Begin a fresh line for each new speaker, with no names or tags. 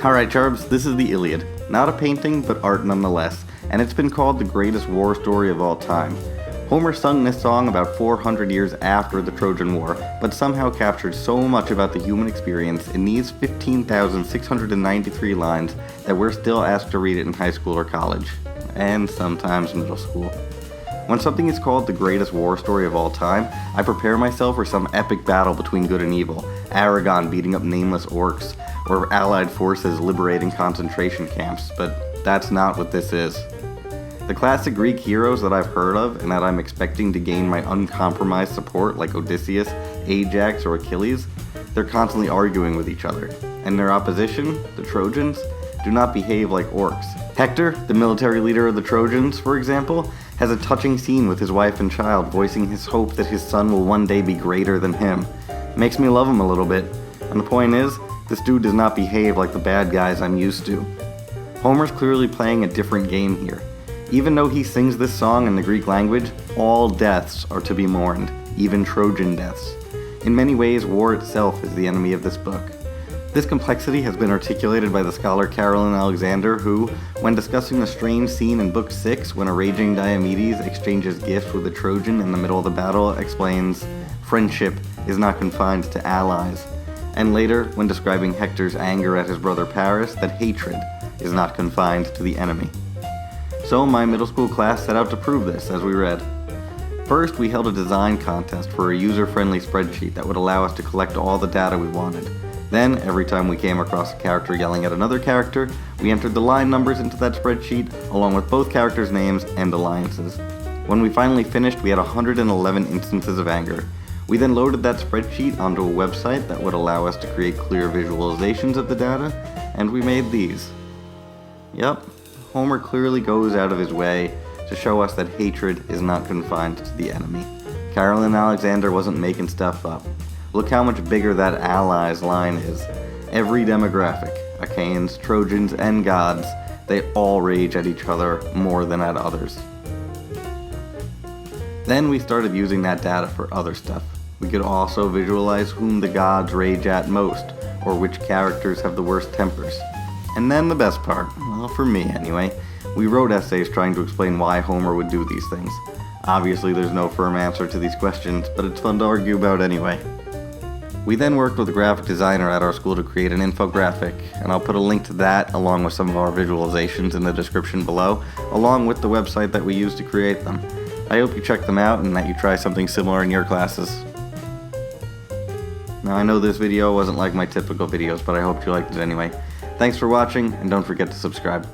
Alright Charbs, this is the Iliad. Not a painting, but art nonetheless, and it's been called the greatest war story of all time. Homer sung this song about 400 years after the Trojan War, but somehow captured so much about the human experience in these 15,693 lines that we're still asked to read it in high school or college, and sometimes middle school. When something is called the greatest war story of all time, I prepare myself for some epic battle between good and evil, Aragon beating up nameless orcs, or allied forces liberating concentration camps, but that's not what this is. The classic Greek heroes that I've heard of and that I'm expecting to gain my uncompromised support, like Odysseus, Ajax, or Achilles, they're constantly arguing with each other, and their opposition, the Trojans, do not behave like orcs. Hector, the military leader of the Trojans, for example, has a touching scene with his wife and child voicing his hope that his son will one day be greater than him. Makes me love him a little bit, and the point is, this dude does not behave like the bad guys I'm used to. Homer's clearly playing a different game here. Even though he sings this song in the Greek language, all deaths are to be mourned, even Trojan deaths. In many ways, war itself is the enemy of this book. This complexity has been articulated by the scholar Carolyn Alexander, who, when discussing the strange scene in Book 6 when a raging Diomedes exchanges gifts with a Trojan in the middle of the battle, explains, "Friendship is not confined to allies," and later, when describing Hector's anger at his brother Paris, that hatred is not confined to the enemy. So my middle school class set out to prove this as we read. First, we held a design contest for a user-friendly spreadsheet that would allow us to collect all the data we wanted. Then, every time we came across a character yelling at another character, we entered the line numbers into that spreadsheet, along with both characters' names and alliances. When we finally finished, we had 111 instances of anger. We then loaded that spreadsheet onto a website that would allow us to create clear visualizations of the data, and we made these. Yep, Homer clearly goes out of his way to show us that hatred is not confined to the enemy. Carolyn Alexander wasn't making stuff up. Look how much bigger that allies line is. Every demographic, Achaeans, Trojans, and gods, they all rage at each other more than at others. Then we started using that data for other stuff. We could also visualize whom the gods rage at most, or which characters have the worst tempers. And then the best part, well, for me anyway, we wrote essays trying to explain why Homer would do these things. Obviously there's no firm answer to these questions, but it's fun to argue about anyway. We then worked with a graphic designer at our school to create an infographic, and I'll put a link to that along with some of our visualizations in the description below, along with the website that we used to create them. I hope you check them out and that you try something similar in your classes. Now I know this video wasn't like my typical videos, but I hope you liked it anyway. Thanks for watching, and don't forget to subscribe.